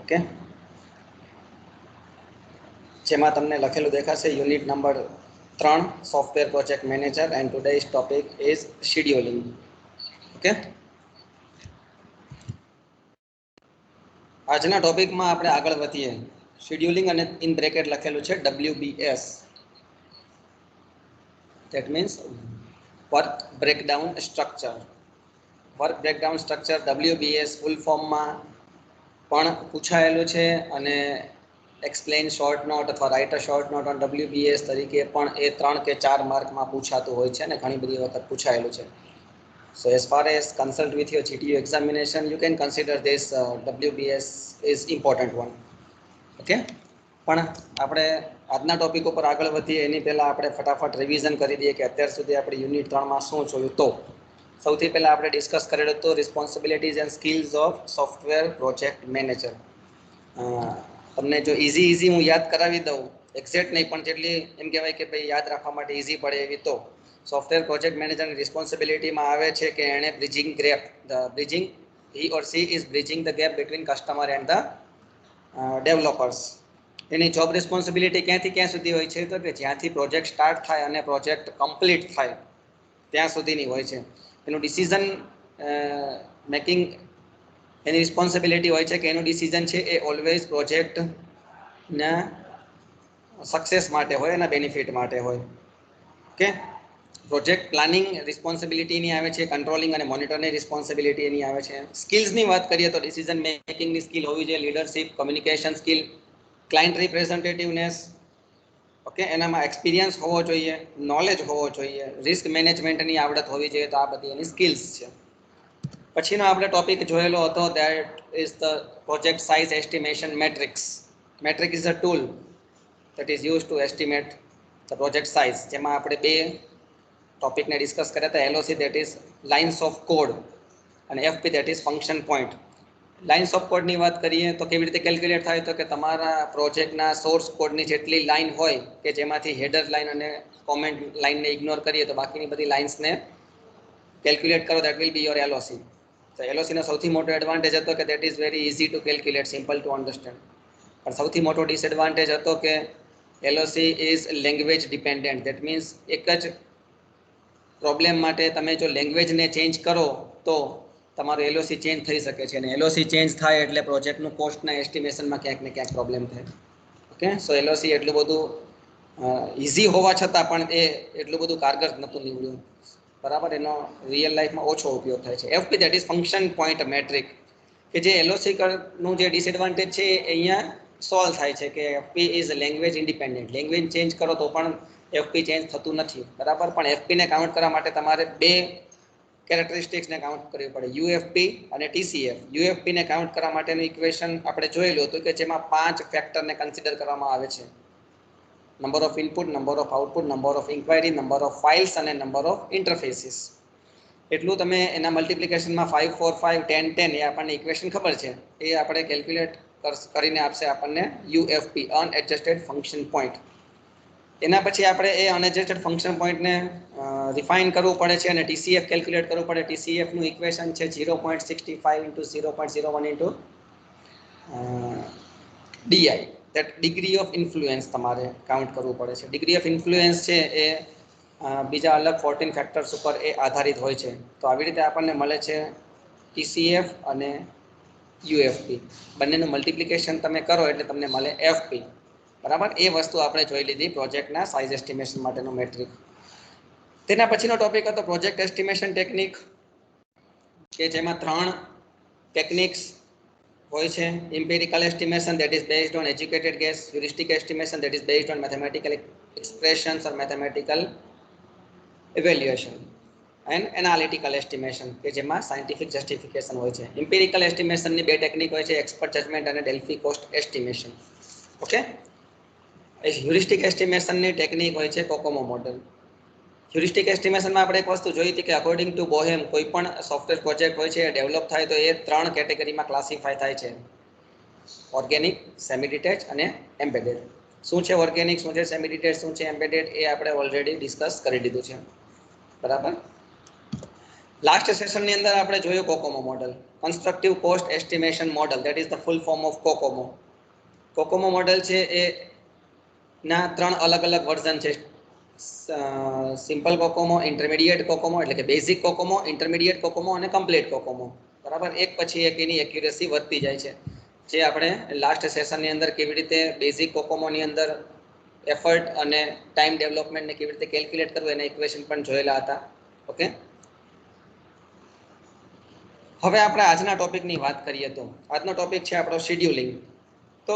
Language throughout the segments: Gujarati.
ઓકે, જેમાં તમને લખેલું દેખાશે unit number 3 software project manager and today's topic is scheduling. Okay, આજના ટોપિકમાં આપણે આગળ વધીએ. શેડ્યુલિંગ અને ઇન બ્રેકેટ લખેલું છે WBS, that means work breakdown structure. Work breakdown structure WBS ફૂલ ફોર્મમાં પણ પૂછાયેલું છે અને એક્સપ્લેન શોર્ટ નોટ અથવા write a short note on WBS તરીકે પણ એ 3 કે 4 માર્કમાં પૂછાતું હોય છે અને ઘણી બધી વખત પૂછાયેલું છે. So as far as consult with your GTU examination, you can consider this WBS is important one. Okay, પણ આપણે આજના ટોપિક ઉપર આગળ વધીએ એની પહેલાં આપણે ફટાફટ રિવિઝન કરી દઈએ કે અત્યાર સુધી આપણે યુનિટ 3માં શું જોયું. તો સૌથી પહેલાં આપણે ડિસ્કસ કરેલું હતું responsibilities and skills of software project manager. તમને જો ઇઝી હું યાદ કરાવી દઉં, એક્ઝેક્ટ નહીં પણ જેટલી એમ કહેવાય કે ભાઈ યાદ રાખવા માટે ઇઝી પડે એવી, તો સોફ્ટવેર પ્રોજેક્ટ મેનેજરની રિસ્પોન્સિબિલિટીમાં આવે છે કે એણે he or she is bridging the gap between customer and the developers. Any job responsibility ક્યાંથી ક્યાં સુધી હોય છે? તો કે જ્યાંથી પ્રોજેક્ટ સ્ટાર્ટ થાય અને પ્રોજેક્ટ કમ્પ્લીટ થાય ત્યાં સુધીની હોય છે. એનું ડિસિઝન મેકિંગ, એની રિસ્પોન્સિબિલિટી હોય છે કે એનું ડિસિઝન છે એ ઓલવેઝ પ્રોજેક્ટના સક્સેસ માટે હોય, એના બેનિફિટ માટે હોય. ઓકે, પ્રોજેક્ટ પ્લાનિંગ રિસ્પોન્સિબિલિટીની આવે છે, કંટ્રોલિંગ અને મોનિટરની રિસ્પોન્સિબિલિટી એની આવે છે. સ્કિલ્સની વાત કરીએ તો ડિસિઝન મેકિંગની સ્કિલ હોવી જોઈએ, leadership, communication skill, client representativeness. Okay, એનામાં એક્સપિરિયન્સ હોવો જોઈએ, નોલેજ હોવો જોઈએ, રિસ્ક મેનેજમેન્ટની આવડત હોવી જોઈએ. તો આ બધી એની સ્કિલ્સ છે. પછીનો આપણે ટોપિક જોયેલો હતો that is the project size estimation metrics. Metric is a tool that is used to estimate the project size. જેમાં આપણે બે ટોપિકને ડિસ્કસ કર્યા હતા, LOC that is lines of code અને FP that is function point. Lines of કોડની વાત કરીએ તો કેવી રીતે કેલ્ક્યુલેટ થાય? તો કે તમારા પ્રોજેક્ટના સોર્સ કોડની જેટલી લાઇન હોય કે જેમાંથી હેડર લાઇન અને કોમેન્ટ લાઇનને ઇગ્નોર કરીએ તો બાકીની બધી લાઇન્સને કેલ્ક્યુલેટ કરો, that will be your LOC. તો LOCનો સૌથી મોટો એડવાન્ટેજ હતો કે that is very easy to calculate, simple to understand. પણ સૌથી મોટો ડિસએડવાન્ટેજ હતો કે LOC is language dependent. That means એક જ પ્રોબ્લેમ માટે તમે જો લેંગ્વેજને ચેન્જ કરો તો તમારું LOC ચેન્જ થઈ શકે છે, અને LOC ચેન્જ થાય એટલે પ્રોજેક્ટનું કોસ્ટના એસ્ટિમેશનમાં ક્યાંક ને ક્યાંક પ્રોબ્લેમ થાય. ઓકે, સો LOC એટલું બધું ઇઝી હોવા છતાં પણ એ એટલું બધું કારગર નહોતું નીવડ્યું. બરાબર, એનો રિયલ લાઈફમાં ઓછો ઉપયોગ થાય છે. FP that is function point metric, કે જે LOC નું જે ડિસએડવાન્ટેજ છે એ અહીંયા સોલ્વ થાય છે કે FP is language independent. Language change કરો તો પણ FP ચેન્જ થતું નથી. બરાબર, પણ FPને કાઉન્ટ કરવા માટે તમારે બે કેરેક્ટરિસ્ટિક્સને કાઉન્ટ કરવી પડે, UFP અને TCF. UFPને કાઉન્ટ કરવા માટેનું ઇક્વેશન આપણે જોયેલું હતું કે જેમાં 5 ફેક્ટરને કન્સિડર કરવામાં આવે છે: number of input, number of output, number of inquiry, number of files અને નંબર ઓફ ઇન્ટરફેસીસ. એટલું તમે એના મલ્ટિપ્લિકેશનમાં 5, 4, 5, 10, 10 એ આપણને ઇક્વેશન ખબર છે, એ આપણે કેલ્ક્યુલેટ કરીને આપશે આપણને UFP, અનએડજસ્ટેડ ફંક્શન પોઈન્ટ. એના પછી આપણે એ અનએડજસ્ટેડ ફંક્શન પોઈન્ટને રિફાઇન કરવું પડે છે અને TCF કેલ્ક્યુલેટ કરવું પડે. TCFનું ઇક્વેશન છે 0.65 × 0.01 × DI, that degree of influence તમારે કાઉન્ટ કરવું પડે છે. ડિગ્રી ઓફ ઇન્ફ્લુએન્સ છે એ બીજા અલગ 14 ફેક્ટર્સ ઉપર એ આધારિત હોય છે. તો આવી રીતે આપણને મળે છે TCF અને UFP. બંનેનું મલ્ટિપ્લિકેશન તમે કરો એટલે તમને મળે FP. બરાબર, એ વસ્તુ આપણે જોઈ લીધી પ્રોજેક્ટના સાઇઝ એસ્ટિમેશન માટેનો મેટ્રિક. તેના પછીનો ટોપિક હતો પ્રોજેક્ટ એસ્ટિમેશન ટેકનિક, કે જેમાં 3 ટેકનિક્સ હોય છે. Empirical estimation that is based on educated guess, heuristic estimation that is based on mathematical expressions or mathematical evaluation, and analytical estimation કે જેમાં સાયન્ટિફિક જસ્ટિફિકેશન હોય છે. ઇમ્પેરિકલ એસ્ટિમેશનની બે ટેકનિક હોય છે, એક્સપર્ટ જજમેન્ટ અને Delphi cost estimation. Okay, heuristic એસ્ટિમેશનની ટેકનિક હોય છે કોકોમો મોડેલ. હ્યુરિસ્ટિક એસ્ટિમેશનમાં આપણે એક વસ્તુ જોઈ હતી કે અકોર્ડિંગ ટુ બોહેમ કોઈ પણ સોફ્ટવેર પ્રોજેક્ટ હોય છે એ ડેવલપ થાય તો એ 3 કેટેગરીમાં ક્લાસિફાય થાય છે: ઓર્ગેનિક, સેમી ડિટેચ અને એમ્બેડેડ. શું છે ઓર્ગેનિક, શું છે સેમી ડિટેચ, શું છે એમ્બેડેડ, એ આપણે ઓલરેડી ડિસ્કસ કરી દીધું છે. બરાબર, લાસ્ટ સેશનની અંદર આપણે જોયું COCOMO model, constructive cost estimation model, that is the full form of COCOMO. COCOMO model છે એ ના 3 અલગ અલગ વર્ઝન છે. સિમ્પલ કોકોમો, ઇન્ટરમીડિયેટ કોકોમો એટલે કે બેઝિક કોકોમો, ઇન્ટરમીડિયેટ કોકોમો અને કમ્પ્લીટ કોકોમો. બરાબર, એક પછી એક એની એક્યુરેસી વધતી જાય છે. જે આપણે લાસ્ટ સેશનની અંદર કેવી રીતે બેઝિક કોકોમોની અંદર એફર્ટ અને ટાઈમ ડેવલપમેન્ટને કેવી રીતે કેલ્ક્યુલેટ કરવું એના ઇક્વેશન પણ જોયેલા હતા. ઓકે, હવે આપણે આજના ટોપિકની વાત કરીએ તો આજનો ટોપિક છે આપણો શેડ્યુલિંગ. તો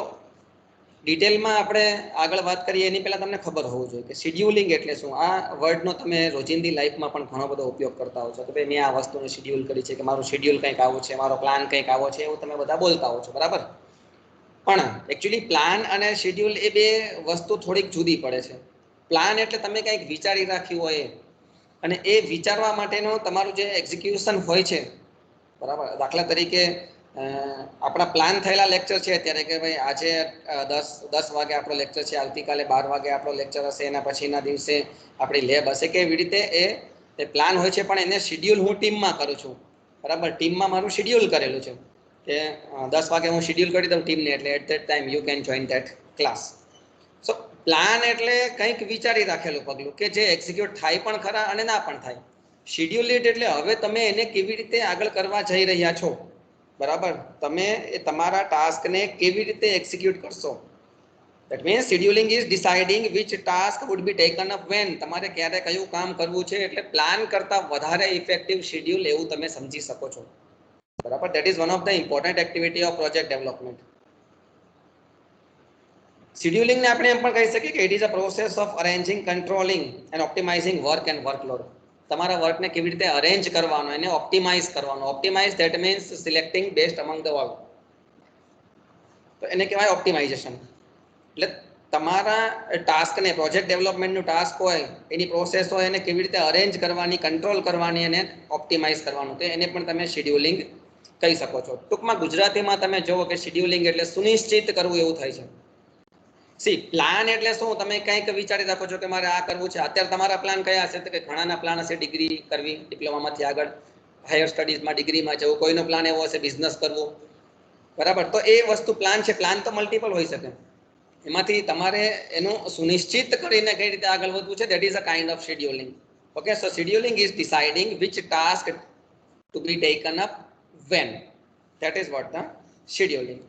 ડિટેલમાં આપણે આગળ વાત કરીએ એની પહેલાં તમને ખબર હોવું જોઈએ કે શેડ્યુલિંગ એટલે શું. આ વર્ડનો તમે રોજિંદી લાઈફમાં પણ ઘણો બધો ઉપયોગ કરતા હો છો કે ભાઈ મેં આ વસ્તુનું શેડ્યુલ કરી છે, કે મારું શેડ્યુલ કંઈક આવું છે, મારો પ્લાન કંઈક આવો છે, એવું તમે બધા બોલતા હો છો. બરાબર, પણ એકચ્યુઅલી પ્લાન અને શેડ્યુલ એ બે વસ્તુ થોડીક જુદી પડે છે. પ્લાન એટલે તમે કંઈક વિચારી રાખ્યું હોય અને એ વિચારવા માટેનું તમારું જે એક્ઝિક્યુશન હોય છે. બરાબર, દાખલા તરીકે આપણા પ્લાન થયેલા લેક્ચર છે અત્યારે કે ભાઈ આજે 10 વાગે આપણો લેક્ચર છે, આવતીકાલે 12 વાગે આપણો લેક્ચર હશે, એના પછીના દિવસે આપણી લેબ હશે, કે એવી રીતે એ પ્લાન હોય છે. પણ એને શેડ્યુલ હું ટીમમાં કરું છું. બરાબર, ટીમમાં મારું શેડ્યુલ કરેલું છે કે 10 વાગે હું શેડ્યુલ કરી દઉં ટીમને, એટલે at that time you can join that class. So plan એટલે કંઈક વિચારી રાખેલું પગલું કે જે એક્ઝિક્યુટ થાય પણ ખરા અને ના પણ થાય. શેડ્યુલ એટલે હવે તમે એને કેવી રીતે આગળ કરવા જઈ રહ્યા છો. બરાબર, તમે તમારા ટાસ્કને કેવી રીતે એક્ઝિક્યુટ કરશો. That means scheduling is deciding which task would be taken up when. તમારે ક્યારે કયું કામ કરવું છે, એટલે પ્લાન કરતા વધારે ઇફેક્ટિવ શેડ્યુલ એવું તમે સમજી શકો છો. બરાબર, that is one of the important activity of project development. Scheduling ને આપણે એમ પણ કહી શકીએ કે it is a process of arranging, controlling and optimizing work and workload. તમારા વર્કને કેવી રીતે અરેન્જ કરવાનો, એને ઓપ્ટિમાઇઝ કરવાનો. Optimize that means selecting best among the all. તો એને કહેવાય ઓપ્ટિમાઇઝેશન. એટલે તમારા ટાસ્કને, પ્રોજેક્ટ ડેવલપમેન્ટનું ટાસ્ક હોય, એની પ્રોસેસ હોય, એને કેવી રીતે અરેન્જ કરવાની, કંટ્રોલ કરવાની અને ઓપ્ટિમાઇઝ કરવાનું, તો એને પણ તમે શેડ્યુલિંગ કહી શકો છો. ટૂંકમાં ગુજરાતીમાં તમે જુઓ કે શેડ્યુલિંગ એટલે સુનિશ્ચિત કરવું એવું થાય છે. સી પ્લાન એટલે શું, તમે કંઈક વિચારી રાખો છો કે મારે આ કરવું છે. અત્યારે તમારા પ્લાન કયા હશે તો કે ઘણાના પ્લાન હશે ડિગ્રી કરવી, ડિપ્લોમામાંથી આગળ હાયર સ્ટડીઝમાં ડિગ્રીમાં જવું. કોઈનો પ્લાન એવો હશે બિઝનેસ કરવું. બરાબર, તો એ વસ્તુ પ્લાન છે. પ્લાન તો મલ્ટિપલ હોઈ શકે, એમાંથી તમારે એનું સુનિશ્ચિત કરીને કઈ રીતે આગળ વધવું છે, that is a kind of scheduling. Okay, so scheduling is deciding which task to be taken up when. That is what the scheduling.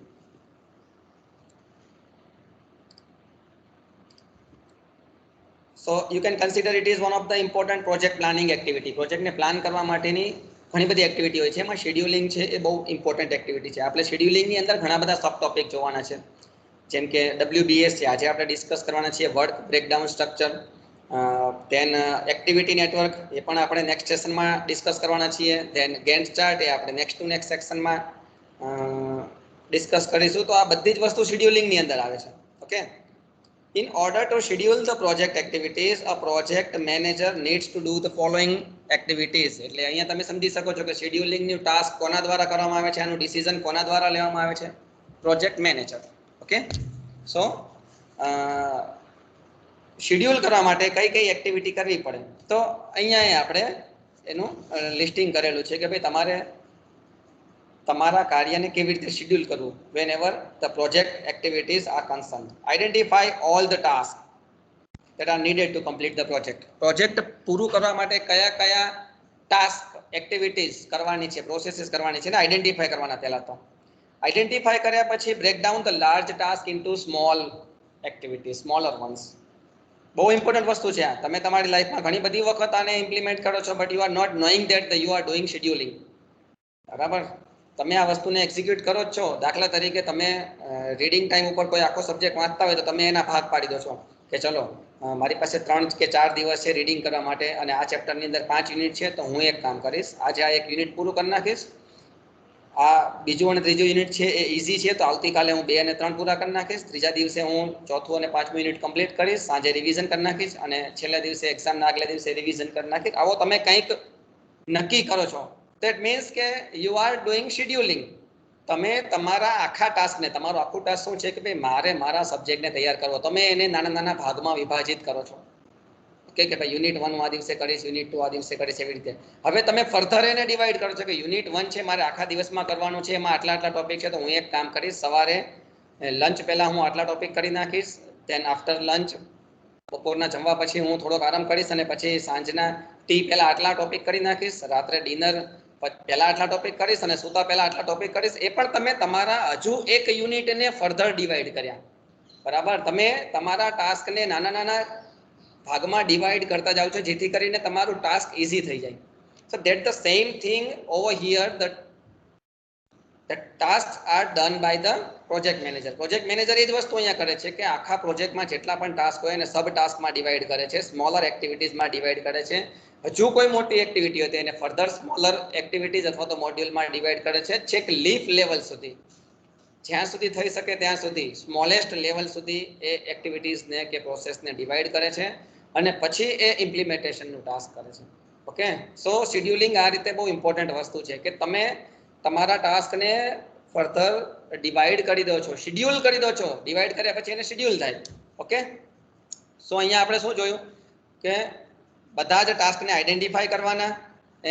So you can consider it is one of the important project planning activity. Project ને પ્લાન કરવા માટેની ઘણી બધી એક્ટિવિટી હોય છે, એમાં શેડ્યુલિંગ છે એ બહુ ઇમ્પોર્ટન્ટ એક્ટિવિટી છે. આપણે શેડ્યુલિંગની અંદર ઘણા બધા સબ ટોપિક જોવાના છે, જેમ કે WBS છે, આજે આપણે ડિસ્કસ કરવાના છીએ. Work breakdown structure, then activity network, એ પણ આપણે નેક્સ્ટ સેશનમાં ડિસ્કસ કરવાના છીએ. ધેન ગેન્ટ ચાર્ટ, એ આપણે નેક્સ્ટ ટુ નેક્સ્ટ સેક્શનમાં ડિસ્કસ કરીશું. તો આ બધી જ વસ્તુ શેડ્યુલિંગની અંદર આવે છે. Okay, in order to schedule the project activities, a project manager needs to do the following activities. એટલે અહીંયા તમે સમજી શકો છો કે શેડ્યુલિંગનું ટાસ્ક કોના દ્વારા કરવામાં આવે છે, આનું ડિસિઝન કોના દ્વારા લેવામાં આવે છે, પ્રોજેક્ટ મેનેજર. ઓકે, સો શેડ્યુલ કરવા માટે કઈ કઈ એક્ટિવિટી કરવી પડે, તો અહીંયા આપણે એનું લિસ્ટિંગ કરેલું છે કે ભાઈ તમારે તમારા કાર્યને કેવી રીતે શેડ્યુલ કરવું. whenever the project activities are concerned, identify all the tasks that are needed to complete the project. Project પૂરું કરવા માટે કયા કયા ટાસ્ક, એક્ટિવિટીઝ કરવાની છે, પ્રોસેસીસ કરવાની છે ને આઈડેન્ટિફાય કરવાના. પહેલા તો આઈડેન્ટિફાય કર્યા પછી break down the large task into small activities, smaller ones. બહુ ઇમ્પોર્ટન્ટ વસ્તુ છે આ. તમે તમારી લાઈફમાં ઘણી બધી વખત આને ઇમ્પ્લિમેન્ટ કરો છો, but you are not knowing that you are doing scheduling. બરાબર, તમે આ વસ્તુને એક્ઝિક્યુટ કરો જ છો. દાખલા તરીકે તમે રીડિંગ ટાઈમ ઉપર કોઈ આખો સબ્જેક્ટ વાંચતા હોય તો તમે એના ભાગ પાડી દો છો કે ચલો મારી પાસે 3 કે 4 દિવસ છે રીડિંગ કરવા માટે, અને આ ચેપ્ટરની અંદર 5 યુનિટ છે, તો હું એક કામ કરીશ, આજે આ 1 યુનિટ પૂરું કરી નાખીશ. આ બીજું અને ત્રીજું યુનિટ છે એ ઇઝી છે, તો આવતીકાલે હું 2 અને 3 પૂરા કરી નાખીશ. ત્રીજા દિવસે હું ચોથું અને 5મું યુનિટ કમ્પ્લીટ કરીશ, સાંજે રિવિઝન કરી નાખીશ, અને છેલ્લા દિવસે એક્ઝામના આગલા દિવસે રિવિઝન કરી નાખીશ. આવો તમે કંઈક નક્કી કરો છો. ધેટ મીન્સ કે યુ આર ડુઈંગ શેડ્યુલિંગ. તમે તમારા આખા ટાસ્કને, તમારું આખું ટાસ્ક શું છે કે ભાઈ મારે મારા સબ્જેક્ટને તૈયાર કરવો, તમે એને નાના નાના ભાગમાં વિભાજિત કરો છો. ઓકે, કે ભાઈ યુનિટ 1 હું આ દિવસે કરીશ, યુનિટ 2 આ દિવસે કરીશ, એવી રીતે. હવે તમે ફર્ધર એને ડિવાઈડ કરો છો કે યુનિટ 1 છે મારે આખા દિવસમાં કરવાનું છે, એમાં આટલા આટલા ટોપિક છે, તો હું એક કામ કરીશ, સવારે લંચ પહેલા હું આટલા ટોપિક કરી નાખીશ, ધેન આફ્ટર લંચ બપોરના જમવા પછી હું થોડોક આરામ કરીશ અને પછી સાંજના ટી પહેલા આટલા ટોપિક કરી નાખીશ, રાત્રે ડિનર પહેલા આટલા ટોપિક કરીશ અને સૂતા પહેલા આટલા ટોપિક કરીશ. એ પણ તમે તમારા હજુ એક યુનિટને ફર્ધર ડિવાઈડ કર્યા, બરાબર. તમે તમારા ટાસ્કને નાના નાના ભાગમાં ડિવાઈડ કરતા જાઓ છો જેથી કરીને તમારું ટાસ્ક ઇઝી થઈ જાય. So that the same thing over here, the tasks are done by the project manager. Project manager એ જ વસ્તુ અહીંયા કરે છે કે આખા પ્રોજેક્ટમાં જેટલા પણ ટાસ્ક હોય એને સબ ટાસ્કમાં ડિવાઈડ કરે છે, સ્મોલર એક્ટિવિટીઝમાં ડિવાઈડ કરે છે. હજુ કોઈ મોટી એક્ટિવિટી હોય તો એને ફર્ધર સ્મોલર એક્ટિવિટીઝ અથવા તો મોડ્યુલમાં ડિવાઈડ કરે છે, છેક લીફ લેવલ સુધી, જ્યાં સુધી થઈ શકે ત્યાં સુધી સ્મોલેસ્ટ લેવલ સુધી એ એક્ટિવિટીઝને કે પ્રોસેસને ડિવાઈડ કરે છે અને પછી એ ઇમ્પ્લિમેન્ટેશનનું ટાસ્ક કરે છે. ઓકે, સો શેડ્યુલિંગ આ રીતે બહુ ઇમ્પોર્ટન્ટ વસ્તુ છે કે તમે તમારા ટાસ્કને ફર્ધર ડિવાઈડ કરી દો છો, શેડ્યુલ કરી દો છો. ડિવાઈડ કર્યા પછી એને શેડ્યુલ થાય. ઓકે, સો અહીંયા આપણે શું જોયું કે બધા જ ટાસ્કને આઈડેન્ટિફાઈ કરવાના,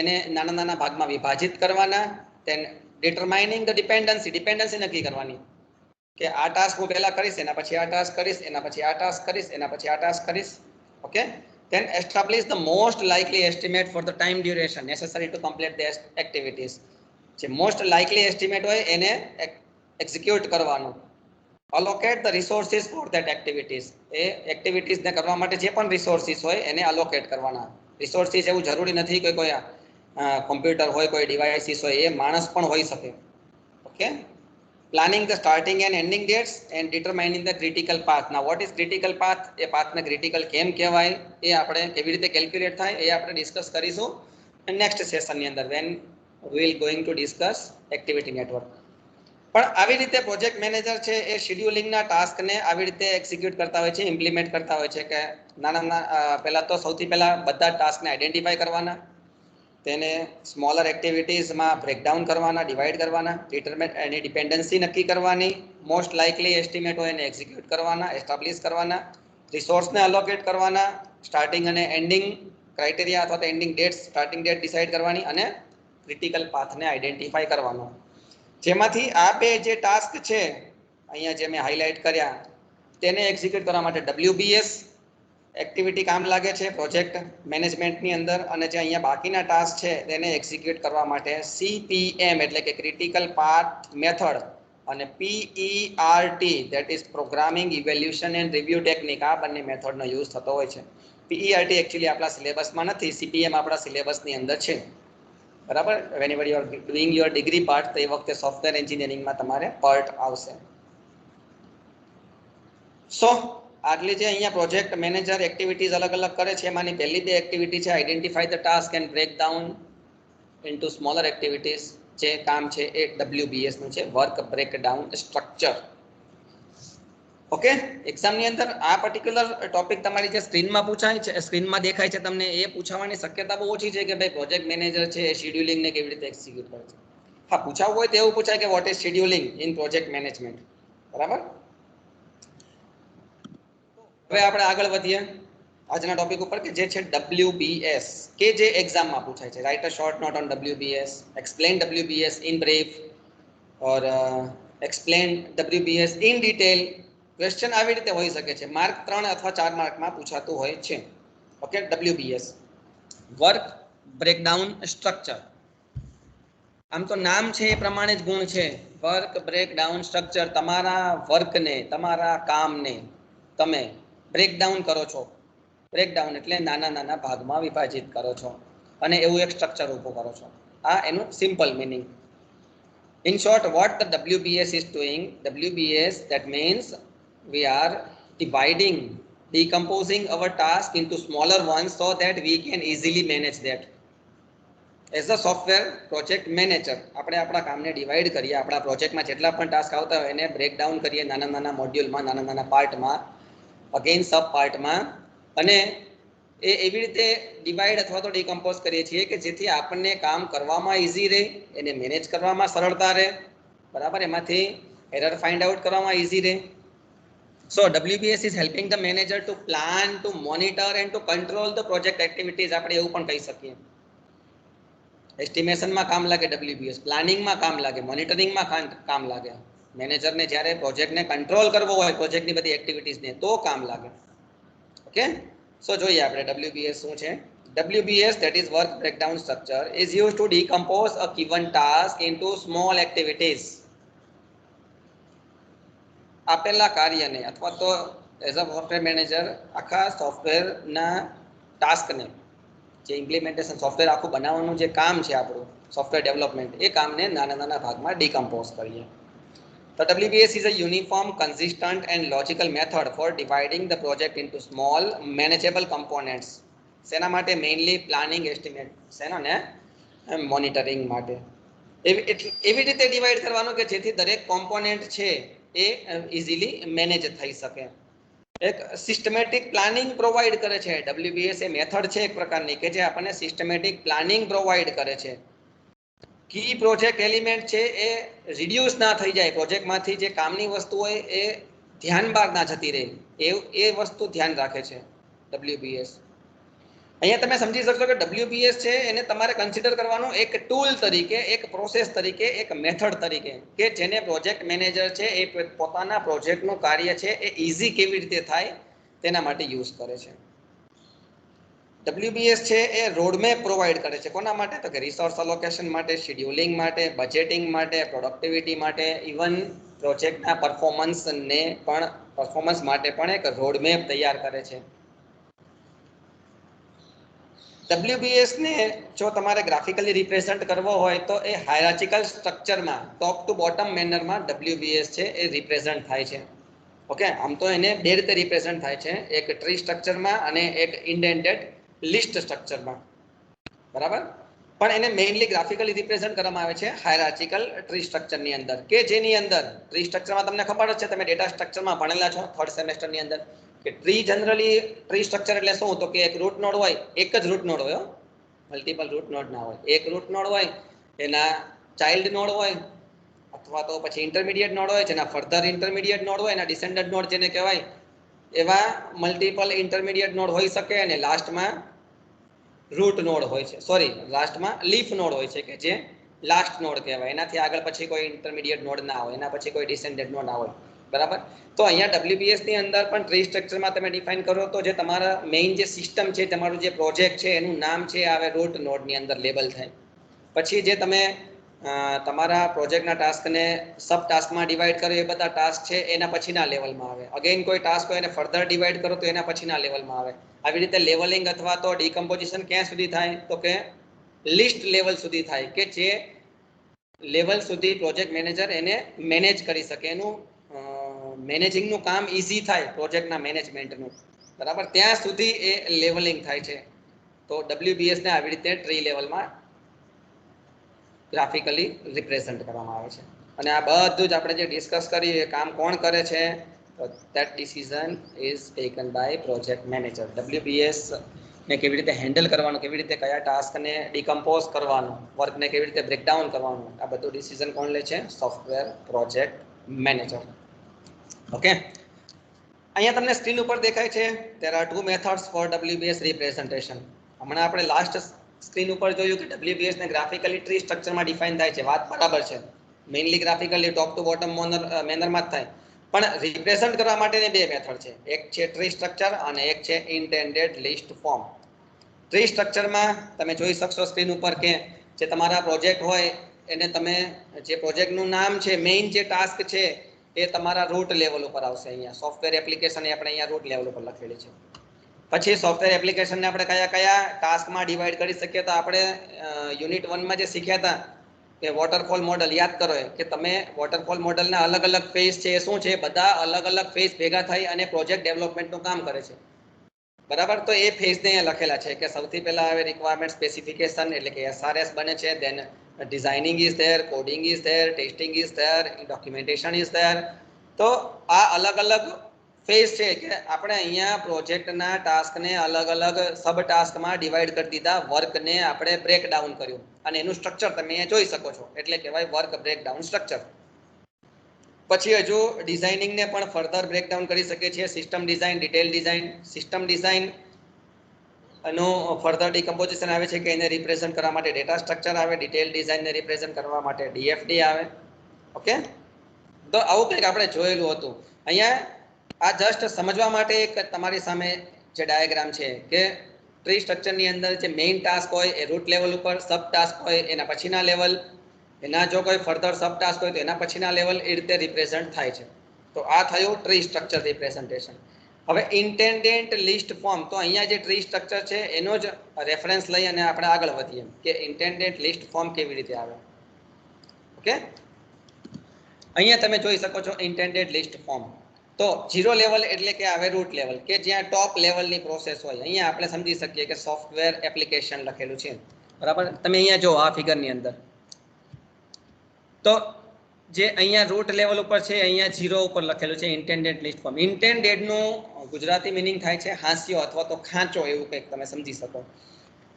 એને નાના નાના ભાગમાં વિભાજિત કરવાના, then determining the ડિપેન્ડન્સી નક્કી કરવાની કે આ ટાસ્ક હું પહેલા કરીશ, એના પછી આ ટાસ્ક કરીશ, એના પછી આ ટાસ્ક કરીશ, એના પછી આ ટાસ્ક કરીશ. Okay, then establish the most likely estimate for the time duration necessary to complete the activities. જે મોસ્ટ લાઇકલી એસ્ટિમેટ હોય એને એક્ઝિક્યુટ કરવાનું. allocate the resources for that activities. એ એક્ટિવિટીઝને કરવા માટે જે પણ રિસોર્સિસ હોય એને અલોકેટ કરવાના. રિસોર્સિસ એવું જરૂરી નથી કે કોઈ કોમ્પ્યુટર હોય, કોઈ ડિવાઇસીસ હોય, એ માણસ પણ હોઈ શકે. Okay, planning the starting and ending dates and determining the critical path. ના વોટ ઇઝ ક્રિટિકલ પાથ, એ પાથને ક્રિટિકલ કેમ કહેવાય, એ આપણે કેવી રીતે કેલ્ક્યુલેટ થાય એ આપણે ડિસ્કસ કરીશું નેક્સ્ટ સેશનની અંદર, van we will going to discuss activity network. પણ આવી રીતે પ્રોજેક્ટ મેનેજર છે એ શેડ્યુલિંગના ટાસ્કને આવી રીતે એક્ઝિક્યુટ કરતા હોય છે, ઇમ્પ્લિમેન્ટ કરતા હોય છે કે નાના પહેલા તો સૌથી પહેલા બધા ટાસ્કને આઈડેન્ટિફાઈ કરવાના, તેને સ્મોલર એક્ટિવિટીઝમાં બ્રેકડાઉન કરવાના, ડિવાઈડ કરવાના, એની ડિપેન્ડન્સી નક્કી કરવાની, મોસ્ટ લાઇકલી એસ્ટિમેટ હોય એને એક્ઝિક્યુટ કરવાના, એસ્ટાબ્લિશ કરવાના, રિસોર્સને અલોકેટ કરવાના, સ્ટાર્ટિંગ અને એન્ડિંગ ક્રાઇટેરિયા અથવા તો ending dates, starting date decide કરવાની અને ક્રિટિકલ પાથને આઈડેન્ટિફાઈ કરવાનો. જેમાંથી આ બે જે ટાસ્ક છે અહીંયા જે મેં હાઇલાઇટ કર્યા તેને એક્ઝિક્યુટ કરવા માટે WBS એક્ટિવિટી કામ લાગે છે પ્રોજેક્ટ મેનેજમેન્ટની અંદર, અને જે અહીંયા બાકીના ટાસ્ક છે તેને એક્ઝિક્યુટ કરવા માટે CPM એટલે કે ક્રિટિકલ પાથ મેથડ અને PERT that is programming evaluation and review technique, આ બંને મેથડનો યુઝ થતો હોય છે. PERT એકચ્યુઅલી આપણા સિલેબસમાં નથી, CPM આપણા સિલેબસની અંદર છે, બરાબર. whenever you are doing your degree part તો એ વખતે સોફ્ટવેર એન્જિનિયરિંગમાં તમારે પાર્ટ આવશે. સો આટલી જે અહીંયા પ્રોજેક્ટ મેનેજર એક્ટિવિટીઝ અલગ અલગ કરે છે એમાંની પહેલી બે એક્ટિવિટી છે identify the task and break down into smaller activities. જે કામ છે એ WBS નું છે, વર્ક બ્રેકડાઉન સ્ટ્રક્ચર. ઓકે, એક્ઝામની અંદર આ પર્ટિક્યુલર ટોપિક તમારી જે સ્ક્રીનમાં પૂછાય છે, સ્ક્રીનમાં દેખાય છે તમને, એ પૂછાવાની શક્યતા બહુ ઓછી છે કે ભાઈ પ્રોજેક્ટ મેનેજર છે એ શેડ્યુલિંગને કેવી રીતે એક્ઝિક્યુટ કરે છે. હા, પૂછાવું હોય તો એવું પૂછાય કે what is scheduling in project management, બરાબર. હવે આપણે આગળ વધીએ આજના ટોપિક ઉપર કે જે છે WBS, કે જે એક્ઝામમાં પૂછાય છે. Write a short note on WBS, explain WBS in brief or explain WBS in detail. Question આવી રીતે હોઈ શકે છે, માર્ક 3 અથવા 4 માર્કમાં પૂછાતું હોય છે. Okay, WBS work breakdown structure. આમ તો નામ છે એ પ્રમાણે જ ગુણ છે, વર્ક બ્રેકડાઉન સ્ટ્રક્ચર. તમારા વર્કને, તમારા કામને તમે બ્રેકડાઉન કરો છો. બ્રેકડાઉન એટલે નાના નાના ભાગમાં વિભાજિત કરો છો અને એવું એક સ્ટ્રક્ચર ઊભું કરો છો. આ એનું simple meaning. In short, what the WBS is doing, WBS that means we are decomposing our task into smaller ones so that we can easily manage that. As a software project manager, આપણે આપણા કામને ડિવાઈડ કરીએ, આપણા પ્રોજેક્ટમાં જેટલા પણ ટાસ્ક આવતા હોય એને બ્રેકડાઉન કરીએ નાના નાના મોડ્યુલમાં, નાના નાના પાર્ટમાં, અગેન સબ પાર્ટમાં, અને એ એવી રીતે ડિવાઈડ અથવા તો ડિકમ્પોઝ કરીએ છીએ કે જેથી આપણને કામ કરવામાં ઇઝી રહે, એને મેનેજ કરવામાં સરળતા રહે, બરાબર. એમાંથી એરર ફાઇન્ડ આઉટ કરવામાં ઇઝી રહે. So WBS is helping the manager to plan, to monitor and to control the project activities. આપણે એવું પણ કહી શકીએ. એસ્ટિમેશનમાં કામ લાગે WBS, પ્લાનિંગમાં કામ લાગે, મોનિટરિંગમાં કામ લાગે. મેનેજરને જ્યારે પ્રોજેક્ટને કંટ્રોલ કરવો હોય, પ્રોજેક્ટની બધી એક્ટિવિટીઝને, તો કામ લાગે. ઓકે, સો જોઈએ આપણે WBS શું છે. WBS, that is work breakdown structure, is used to decompose a given task into small activities. આપેલા કાર્યને અથવા તો એઝ અ સોફ્ટવેર મેનેજર આખા સોફ્ટવેરના ટાસ્કને, જે ઇમ્પ્લિમેન્ટેશન સોફ્ટવેર આખું બનાવવાનું જે કામ છે આપણું સોફ્ટવેર ડેવલપમેન્ટ, એ કામને નાના નાના ભાગમાં ડીકમ્પોઝ કરીએ. તો WBS is a uniform, consistent and logical method for dividing the project into small manageable components. શેના માટે? મેઇનલી પ્લાનિંગ, એસ્ટિમેટ, શેનો ને મોનિટરિંગ માટે. એવી રીતે ડિવાઈડ કરવાનું કે જેથી દરેક કોમ્પોનેન્ટ છે એ ઇઝીલી મેનેજ થઈ શકે. એક સિસ્ટમેટિક પ્લાનિંગ પ્રોવાઈડ કરે છે WBS. એ મેથડ છે એક પ્રકારની કે જે આપણને સિસ્ટમેટિક પ્લાનિંગ પ્રોવાઈડ કરે છે. કી પ્રોજેક્ટ એલિમેન્ટ છે એ રિડ્યુસ ના થઈ જાય, પ્રોજેક્ટમાંથી જે કામની વસ્તુ હોય એ ધ્યાન બહાર ના જતી રહે, એ વસ્તુ ધ્યાન રાખે છે WBS. અહીંયા તમે સમજી શકશો કે WBS છે એને તમારે કન્સિડર કરવાનું એક ટૂલ તરીકે, એક પ્રોસેસ તરીકે, એક મેથડ તરીકે કે જેને પ્રોજેક્ટ મેનેજર છે એ પોતાના પ્રોજેક્ટનું કાર્ય છે એ ઇઝી કેવી રીતે થાય તેના માટે યુઝ કરે છે. WBS છે એ રોડમેપ પ્રોવાઈડ કરે છે. કોના માટે? તો કે રિસોર્સ અલોકેશન માટે, શેડ્યુલિંગ માટે, બજેટિંગ માટે, પ્રોડક્ટિવિટી માટે, ઇવન પ્રોજેક્ટના પરફોર્મન્સ માટે પણ એક રોડમેપ તૈયાર કરે છે. WBS ને જો તમારે ગ્રાફિકલી રિપ્રેઝન્ટ કરવો હોય તો એ હાયરાર્ચિકલ સ્ટ્રક્ચરમાં, ટોપ ટુ બોટમ મેનરમાં WBS છે એ રિપ્રેઝન્ટ થાય છે. ઓકે, આમ તો એને બે રીતે રિપ્રેઝન્ટ થાય છે, એક ટ્રી સ્ટ્રક્ચરમાં અને એક ઇન્ડેન્ટેડ લિસ્ટ સ્ટ્રક્ચરમાં. બરાબર, પણ એને મેઇનલી ગ્રાફિકલી રિપ્રેઝન્ટ કરવામાં આવે છે હાયરાર્ચિકલ ટ્રી સ્ટ્રક્ચરની અંદર, કે જેની અંદર ટ્રી સ્ટ્રક્ચરમાં તમને ખબર જ છે, તમે ડેટા સ્ટ્રક્ચરમાં ભણેલા છો થર્ડ સેમેસ્ટરની અંદર, કે ટ્રી જનરલી ટ્રી સ્ટ્રક્ચર એટલે શું? તો કે એક રૂટ નોડ હોય, એક જ રૂટ નોડ હોય, મલ્ટિપલ રૂટ નોડ ના હોય. એક રૂટ નોડ હોય, એના ચાઇલ્ડ નોડ હોય, અથવા તો પછી ઇન્ટરમીડિયેટ નોડ હોય, જેના ફર્ધર ઇન્ટરમીડિયેટ નોડ હોય, એના ડિસેન્ડન્ટ નોડ જેને કહેવાય, એવા મલ્ટિપલ ઇન્ટરમીડિયેટ નોડ હોઈ શકે. અને લાસ્ટમાં રૂટ નોડ હોય છે, સોરી, લાસ્ટમાં લીફ નોડ હોય છે કે જે લાસ્ટ નોડ કહેવાય. એનાથી આગળ પછી કોઈ ઇન્ટરમીડિયેટ નોડ ના હોય, એના પછી કોઈ ડિસેન્ડન્ટ નોડ ના હોય. બરાબર, તો અહીંયા WBS ની અંદર પણ ટ્રી સ્ટ્રક્ચરમાં તમે ડિફાઇન કરો તો જે તમારા મેઇન જે સિસ્ટમ છે, તમારું જે પ્રોજેક્ટ છે, એનું નામ છે આવે રૂટ નોડની અંદર લેબલ થાય. પછી જે તમે તમારા પ્રોજેક્ટના ટાસ્કને સબ ટાસ્કમાં ડિવાઈડ કરો, એ બધા ટાસ્ક છે એના પછીના લેવલમાં આવે. અગેન કોઈ ટાસ્ક હોય એને ફર્ધર ડિવાઈડ કરો તો એના પછીના લેવલમાં આવે. આવી રીતે લેવલિંગ અથવા તો ડીકમ્પોઝિશન ક્યાં સુધી થાય? તો કે લિસ્ટ લેવલ સુધી થાય, કે જે લેવલ સુધી પ્રોજેક્ટ મેનેજર એને મેનેજ કરી શકે, એનું મેનેજિંગનું કામ ઇઝી થાય, પ્રોજેક્ટના મેનેજમેન્ટનું. બરાબર, ત્યાં સુધી એ લેવલિંગ થાય છે. તો WBS ને આવી રીતે ટ્રી લેવલમાં ગ્રાફિકલી રિપ્રેઝન્ટ કરવામાં આવે છે. અને આ બધું જ આપણે જે ડિસ્કસ કરીએ, કામ કોણ કરે છે? તો that decision is taken by project manager. WBS ને કેવી રીતે હેન્ડલ કરવાનું, કેવી રીતે કયા ટાસ્કને ડીકમ્પોઝ કરવાનું, વર્કને કેવી રીતે બ્રેકડાઉન કરવાનું, આ બધું ડિસિઝન કોણ લે છે? Software project manager. ઓકે, અહીંયા તમને સ્ક્રીન ઉપર દેખાય છે there are two methods for WBS representation. હમણાં આપણે લાસ્ટ સ્ક્રીન ઉપર જોયું કે WBS ને ગ્રાફિકલી ટ્રી સ્ટ્રક્ચરમાં ડિફાઇન થાય છે. વાત બરાબર છે, mainly graphically top to bottom મેનરમાં જ થાય. પણ રિપ્રેઝન્ટ કરવા માટેની બે મેથડ છે, એક છે ટ્રી સ્ટ્રક્ચર અને એક છે ઇન્ટેન્ડેડ લિસ્ટ ફોર્મ. ટ્રી સ્ટ્રક્ચરમાં તમે જોઈ શકશો સ્ક્રીન ઉપર કે જે તમારા પ્રોજેક્ટ હોય એને તમે, જે પ્રોજેક્ટનું નામ છે, મેઇન જે ટાસ્ક છે એ તમારા રૂટ લેવલ ઉપર આવશે. અહીંયા સોફ્ટવેર એપ્લિકેશન એ આપણે અહીંયા રૂટ લેવલ ઉપર લખેલી છે. પછી સોફ્ટવેર એપ્લિકેશનને આપણે કયા કયા ટાસ્કમાં ડિવાઈડ કરી શકીએ? તો આપણે યુનિટ 1માં જે શીખ્યા હતા કે વોટરફોલ મોડલ, યાદ કરો કે તમે વોટરફોલ મોડલના અલગ અલગ ફેઝ છે એ શું છે? બધા અલગ અલગ ફેઝ ભેગા થઈ અને પ્રોજેક્ટ ડેવલપમેન્ટનું કામ કરે છે. બરાબર, તો એ ફેઝને અહીંયા લખેલા છે કે સૌથી પહેલા આવે રિક્વાયરમેન્ટ સ્પેસિફિકેશન, એટલે કે SRS બને છે. Then designing is there, coding is there, testing is there, documentation is there. તો આ અલગ અલગ ફેઝ છે કે આપણે અહીંયા પ્રોજેક્ટના ટાસ્કને અલગ અલગ સબ ટાસ્કમાં ડિવાઈડ કરી દીધા, વર્કને આપણે બ્રેકડાઉન કર્યું, અને એનું સ્ટ્રક્ચર તમે અહીંયા જોઈ શકો છો, એટલે કહેવાય વર્ક બ્રેકડાઉન સ્ટ્રક્ચર. પછી હજુ ડિઝાઇનિંગને પણ ફર્ધર બ્રેકડાઉન કરી શકીએ છીએ. System design, detail design. System design નો ફર્ધર ડિકમ્પોઝિશન આવે છે કે એને રિપ્રેઝન્ટ કરવા માટે ડેટા સ્ટ્રક્ચર આવે. ડિટેલ ડિઝાઇનને રિપ્રેઝન્ટ કરવા માટે ડીએફડી આવે. ઓકે, તો આવું કંઈક આપણે જોયેલું હતું. અહીંયા આ જસ્ટ સમજવા માટે એક તમારી સામે જે ડાયાગ્રામ છે કે ટ્રી સ્ટ્રક્ચરની અંદર જે મેઇન ટાસ્ક હોય એ રૂટ લેવલ ઉપર, સબ ટાસ્ક હોય એના પછીના લેવલ, એના જો કોઈ ફર્ધર સબ ટાસ્ક હોય તો એના પછીના લેવલ, એ રીતે રિપ્રેઝન્ટ થાય છે. તો આ થયું ટ્રી સ્ટ્રક્ચર રિપ્રેઝન્ટેશન. હવે ઇન્ટેન્ડન્ટ લિસ્ટ ફોર્મ, તો અહીંયા જે ટ્રી સ્ટ્રક્ચર છે એનો જ રેફરન્સ લઈ અને આપણે આગળ વધીએ કે ઇન્ટેન્ડન્ટ લિસ્ટ ફોર્મ કેવી રીતે આવે. ઓકે, અહીંયા તમે જોઈ શકો છો ઇન્ટેન્ડન્ટ લિસ્ટ ફોર્મ. તો 0 લેવલ એટલે કે આવે રૂટ લેવલ, કે જ્યાં ટોપ લેવલની પ્રોસેસ હોય. અહીંયા આપણે સમજી શકીએ કે સોફ્ટવેર એપ્લિકેશન લખેલું છે, બરાબર. તમે અહીંયા જો આ ફિગરની અંદર, તો જે અહીંયા રૂટ લેવલ ઉપર છે અહીંયા 0 ઉપર લખેલું છે ઇન્ટેન્ડન્ટ લિસ્ટ ફોર્મ. ઇન્ટેન્ડેડ નું ગુજરાતી મિનિંગ થાય છે હાંસિયો અથવા તો ખાંચો, એવું કંઈક તમે સમજી શકો.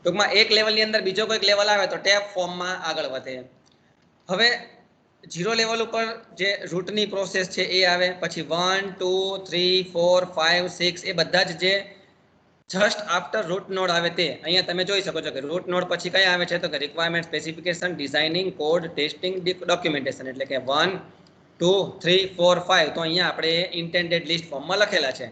ટૂંકમાં એક લેવલની અંદર બીજો કોઈક લેવલ આવે તો ટેબ ફોર્મમાં આગળ વધે. હવે 0 લેવલ ઉપર જે રૂટની પ્રોસેસ છે એ આવે. પછી 1, 2, 3, 4, 5, 6 એ બધા જ જે જસ્ટ આફ્ટર રૂટ નોડ આવે તે અહીંયા તમે જોઈ શકો છો કે રૂટ નોડ પછી કયા આવે છે તો કે requirement specification, designing, code, testing, documentation. એટલે કે 1, 2, 3, 4, 5 તો અહીંયા આપણે ઇન્ટેન્ડેડ લિસ્ટ ફોર્મમાં લખેલા છે.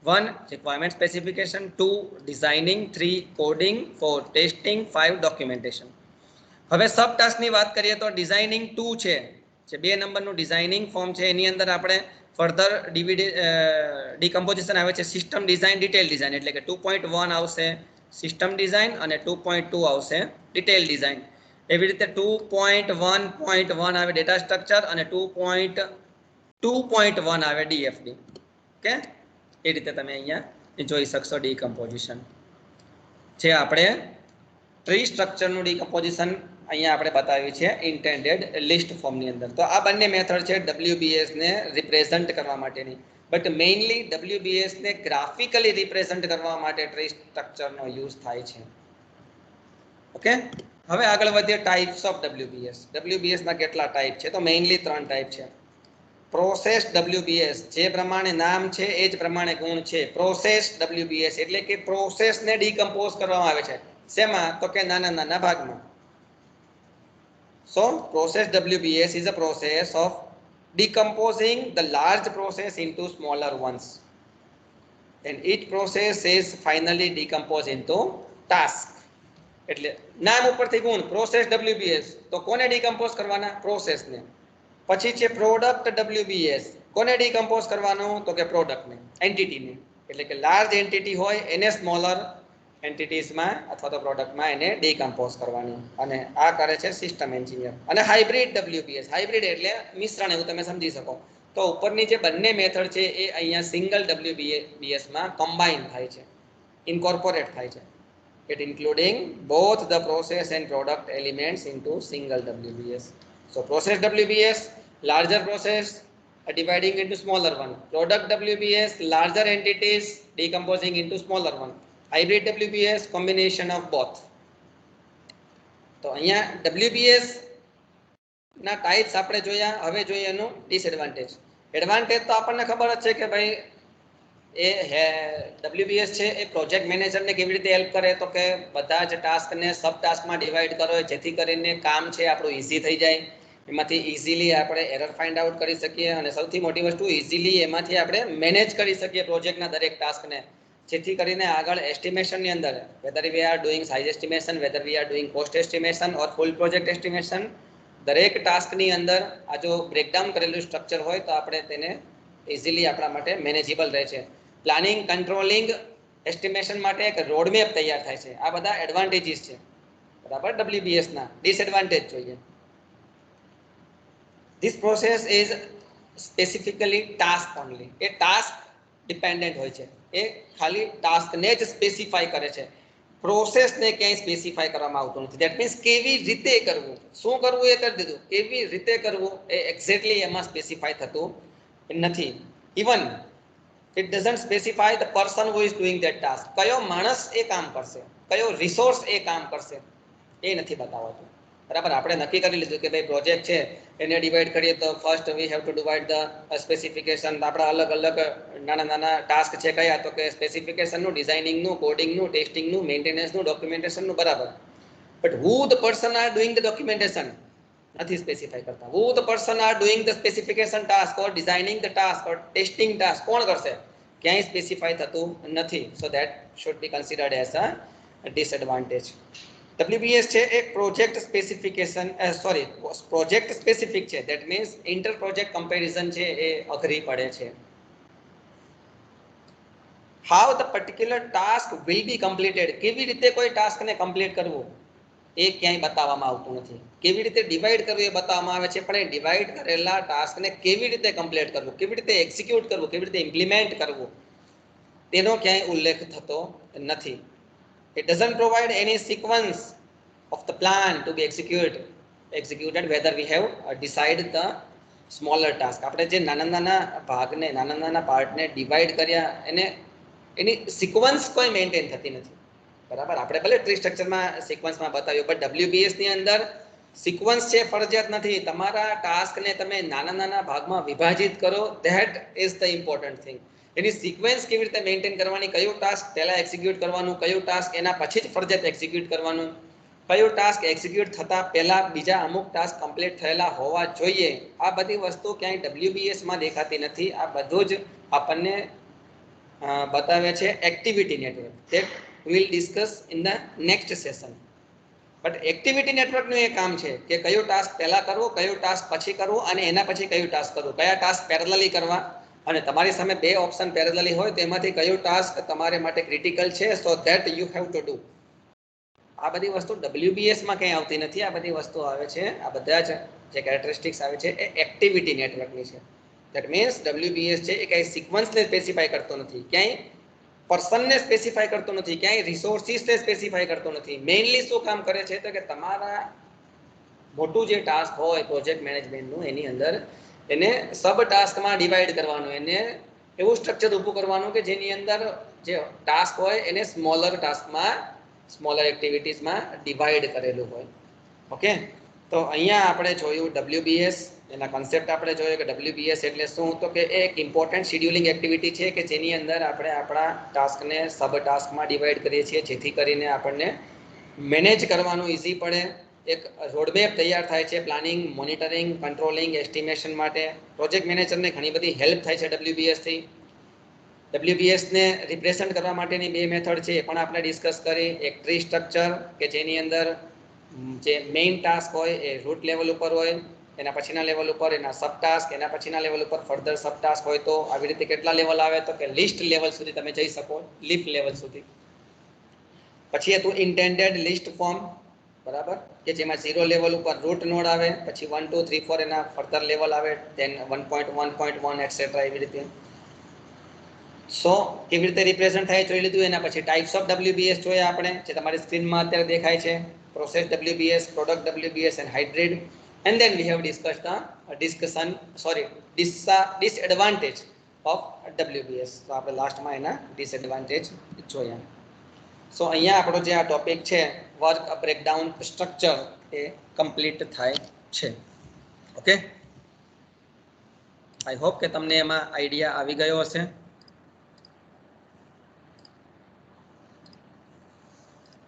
1 requirement specification, 2 designing, 3 coding, 4 testing, 5 documentation. હવે સબ ટાસ્કની વાત કરીએ તો ડિઝાઇનિંગ 2 છે, જે 2 નંબરનું ડિઝાઇનિંગ ફોર્મ છે. એની અંદર આપણે ફર્ધર ડિકમ્પોઝિશન આવે છે સિસ્ટમ ડિઝાઇન, ડિટેલ ડિઝાઇન. એટલે કે 2.1 આવશે સિસ્ટમ ડિઝાઇન અને 2.2 આવશે ડિટેલ ડિઝાઇન. એવી રીતે 2.1.1 આવે ડેટા સ્ટ્રક્ચર અને 2.2.1 આવે ડીએફડી. ઓકે, એ રીતે તમે અહીંયા જોઈ શકશો ડિકમ્પોઝિશન. જે આપણે ટ્રી સ્ટ્રક્ચરનું ડિકમ્પોઝિશન અહીંયા આપણે બતાવ્યું છે ઇન્ટેન્ડેડ લિસ્ટ ફોર્મની અંદર. તો આ બંને મેથડ છે WBS ને રિપ્રેઝન્ટ કરવા માટેની. બટ મેઇનલી WBS ને ગ્રાફિકલી રિપ્રેઝન્ટ કરવા માટે ટ્રી સ્ટ્રક્ચરનો યુઝ થાય છે. ઓકે, હવે આગળ વધીએ ટાઈપ્સ ઓફ WBS. WBS ના કેટલા ટાઈપ છે તો મેઇનલી 3 ટાઈપ છે. પ્રોસેસ WBS, જે પ્રમાણે નામ છે એ જ પ્રમાણે ગુણ છે. પ્રોસેસ WBS એટલે કે પ્રોસેસને ડિકમ્પોઝ કરવામાં આવે છે. શેમાં તો કે નાના નાના ભાગમાં. So process WBS is a process of decomposing the large process into smaller ones, and each process is finally decomposed into task. એટલે નામ ઉપરથી ગુણ પ્રોસેસ WBS, તો કોને ડિકમ્પોઝ કરવાના? પ્રોસેસને. પછી છે પ્રોડક્ટ WBS, કોને ડિકમ્પોઝ કરવાનું તો કે પ્રોડક્ટને, એન્ટિટીને. એટલે કે લાર્જ એન્ટિટી હોય એને સ્મોલર એન્ટિટીઝમાં અથવા તો પ્રોડક્ટમાં એને ડિકમ્પોઝ કરવાની. અને આ કરે છે સિસ્ટમ એન્જિનિયર. અને હાઇબ્રિડ WBS, હાઇબ્રિડ એટલે મિશ્રણ, એવું તમે સમજી શકો. તો ઉપરની જે બંને મેથડ છે એ અહીંયા સિંગલ WBS માં કમ્બાઇન થાય છે, ઇન્કોર્પોરેટ થાય છે. It including both the process and product elements into single WBS. So process WBS, larger process dividing into smaller one. Product WBS, larger entities decomposing into smaller one. Hybrid WBS, combination of both. તો અહીંયા WBS ના ટાઈપ્સ આપણે જોયા. હવે જોઈએ એનું ડિસએડવાન્ટેજ. એડવાન્ટેજ તો આપણને ખબર જ છે કે ભાઈ એ WBS છે એ પ્રોજેક્ટ મેનેજરને કેવી રીતે હેલ્પ કરે તો કે બધા જ ટાસ્કને સબ ટાસ્કમાં ડિવાઈડ કરો જેથી કરીને કામ છે આપણું ઇઝી થઈ જાય. એમાંથી ઇઝીલી આપણે એરર ફાઇન્ડ આઉટ કરી શકીએ અને સૌથી મોટી વસ્તુ ઇઝીલી એમાંથી આપણે મેનેજ કરી શકીએ પ્રોજેક્ટના દરેક ટાસ્કને, જેથી કરીને આગળ એસ્ટિમેશનની અંદર whether we are doing size estimation, whether we are doing cost estimation or full project estimation, દરેક ટાસ્કની અંદર આ જો બ્રેકડાઉન કરેલું સ્ટ્રક્ચર હોય તો આપણે તેને ઇઝીલી આપણા માટે મેનેજેબલ રહે છે. પ્લાનિંગ, કંટ્રોલિંગ, એસ્ટિમેશન માટે એક રોડમેપ તૈયાર થાય છે. આ બધા એડવાન્ટેજીસ છે, બરાબર. WBS ના ડિસએડવાન્ટેજ જોઈએ. This process is specifically task only. A task dependent હોય છે, એ ખાલી ટાસ્કને જ સ્પેસિફાય કરે છે, પ્રોસેસને ક્યાંય સ્પેસિફાય કરવામાં આવતું નથી. દેટ મીન્સ કેવી રીતે કરવું, શું કરવું એ કરી દીધું, કેવી રીતે કરવું એ એક્ઝેક્ટલી એમાં સ્પેસિફાય થતું નથી. Even it doesn't specify the person who is doing that task. કયો માણસ એ કામ કરશે, કયો રિસોર્સ એ કામ કરશે એ નથી બતાવતું. બરાબર. આપણે નક્કી કરી લીધું કે ભાઈ પ્રોજેક્ટ છે એને ડિવાઈડ કરીએ તો first we have to divide the specification. આપણા અલગ અલગ નાના નાના ટાસ્ક છે કયા, તો કે સ્પેસિફિકેશનનું, ડિઝાઇનિંગનું, કોડિંગનું, ટેસ્ટિંગનું, મેન્ટેનન્સનું, ડોક્યુમેન્ટેશનનું. બરાબર. But who the person are doing the documentation નથી સ્પેસિફાઈ કરતા. Who the person are doing the specification task or designing the task or testing task કોણ કરશે? ક્યાંય સ્પેસિફાઈ થતું નથી. So that should be considered as a disadvantage. WBS છે એક પ્રોજેક્ટ સ્પેસિફિકેશન પ્રોજેક્ટ સ્પેસિફિક છે. That means inter project comparison છે એ અઘરી પડે છે. How the particular task will be completed, કેવી રીતે કોઈ ટાસ્કને કમ્પ્લીટ કરવું એ ક્યાંય બતાવવામાં આવતું નથી. કેવી રીતે ડિવાઈડ કરવું એ બતાવવામાં આવે છે, પણ એ ડિવાઈડ કરેલા ટાસ્કને કેવી રીતે કમ્પ્લીટ કરવું, કેવી રીતે એક્ઝિક્યુટ કરવું, કેવી રીતે ઇમ્પ્લિમેન્ટ કરવું તેનો ક્યાંય ઉલ્લેખ થતો નથી. It doesn't provide any sequence of the plan to be executed whether we have decided the smaller task. આપણે જે નાના નાના ભાગને, નાના નાના પાર્ટને ડિવાઈડ કર્યા એને એની સિક્વન્સ કોઈ મેન્ટેન થતી નથી. બરાબર. આપણે ભલે ટ્રી સ્ટ્રક્ચરમાં સિક્વન્સમાં બતાવ્યું, બટ WBS ની અંદર સિક્વન્સ છે ફરજિયાત નથી. તમારા ટાસ્કને તમે નાના નાના ભાગમાં વિભાજિત કરો, that is the important thing. Any sequence કેવી રીતે મેન્ટેન કરવાની, કયું ટાસ્ક પહેલા એક્ઝિક્યુટ કરવાનું, કયું ટાસ્ક એના પછી જ ફરજિયાત એક્ઝિક્યુટ કરવાનું, કયું ટાસ્ક એક્ઝિક્યુટ થતા પહેલા બીજા અમુક ટાસ્ક કમ્પ્લીટ થયેલા હોવા જોઈએ, આ બધી વસ્તુ ક્યાંય WBS માં દેખાતી નથી. આ બધું જ આપણને બતાવે છે activity network. That we'll discuss in the next session. But activity નેટવર્કનું એ કામ છે કે કયો ટાસ્ક પહેલા કરવો, કયો ટાસ્ક પછી કરવો અને એના પછી કયું ટાસ્ક કરવું, કયા ટાસ્ક પેરેલલી કરવા, અને તમારી સામે બે ઓપ્શન પેરેલલી હોય તો એમાંથી કયો ટાસ્ક તમારે માટે ક્રિટિકલ છે, so that you have to do. આ બધી વસ્તુ WBS માં કંઈ આવતી નથી. આ બધી વસ્તુ આવે છે, આ બધા જ જે કેરેક્ટરિસ્ટિક્સ આવે છે એ એક્ટિવિટી નેટવર્કની છે. ધેટ મીન્સ WBS છે એ કંઈ સિક્વન્સને સ્પેસિફાઈ કરતો નથી, ક્યાંય પર્સનને સ્પેસિફાઈ કરતો નથી, ક્યાંય રિસોર્સિસને સ્પેસિફાઈ કરતો નથી. મેઇનલી શું કામ કરે છે તો કે તમારા મોટું જે ટાસ્ક હોય પ્રોજેક્ટ મેનેજમેન્ટનું, એની અંદર એને સબ ટાસ્કમાં ડિવાઈડ કરવાનું, એને એવું સ્ટ્રક્ચર ઊભું કરવાનું કે જેની અંદર જે ટાસ્ક હોય એને સ્મોલર ટાસ્કમાં, સ્મોલર એક્ટિવિટીઝમાં ડિવાઈડ કરેલું હોય. ઓકે. તો અહીંયા આપણે જોયું WBS, એના કન્સેપ્ટ આપણે જોયો કે WBS એટલે શું, તો કે એક ઇમ્પોર્ટન્ટ શેડ્યુલિંગ એક્ટિવિટી છે કે જેની અંદર આપણે આપણા ટાસ્કને સબ ટાસ્કમાં ડિવાઈડ કરીએ છીએ, જેથી કરીને આપણને મેનેજ કરવાનું ઇઝી પડે. એક રોડમેપ તૈયાર થાય છે પ્લાનિંગ, મોનિટરિંગ, કંટ્રોલિંગ, એસ્ટિમેશન માટે. પ્રોજેક્ટ મેનેજરને ઘણી બધી હેલ્પ થાય છે WBS થી. WBS ને રિપ્રેઝન્ટ કરવા માટેની બે મેથડ છે એ પણ આપણે ડિસ્કસ કરી. એક ટ્રી સ્ટ્રક્ચર કે જેની અંદર જે મેઇન ટાસ્ક હોય એ રૂટ લેવલ ઉપર હોય, એના પછીના લેવલ ઉપર એના સબ ટાસ્ક, એના પછીના લેવલ ઉપર ફર્ધર સબ ટાસ્ક હોય. તો આવી રીતે કેટલા લેવલ આવે તો કે લિસ્ટ લેવલ સુધી તમે જઈ શકો, લીફ લેવલ સુધી. પછી હતું ઇન્ટેન્ડેડ લિસ્ટ ફોર્મ. બરાબર. કે જેમાં 0 લેવલ ઉપર રૂટ નોડ આવે, પછી 1 2 3 4 એના ફર્ધર લેવલ આવે, ધેન 1.1.1 એટસેટ્રા એવી રીતે. સો કેવી રીતે રિપ્રેઝન્ટ થાય જોઈ લીધું. એના પછી ટાઈપ્સ ઓફ WBS જોયા આપણે, જે તમારી સ્ક્રીનમાં અત્યારે દેખાય છે. Process WBS, product WBS and hybrid. And then we have disadvantage of WBS. તો આપણે લાસ્ટમાં એના ડિસએડવાન્ટેજ જોયા. સો અહીંયા આપણો જે આ ટોપિક છે વર્ક બ્રેકડાઉન સ્ટ્રક્ચર એ કમ્પ્લીટ થાય છે. ઓકે. આઈ હોપ કે તમને એમાં આઈડિયા આવી ગયો હશે.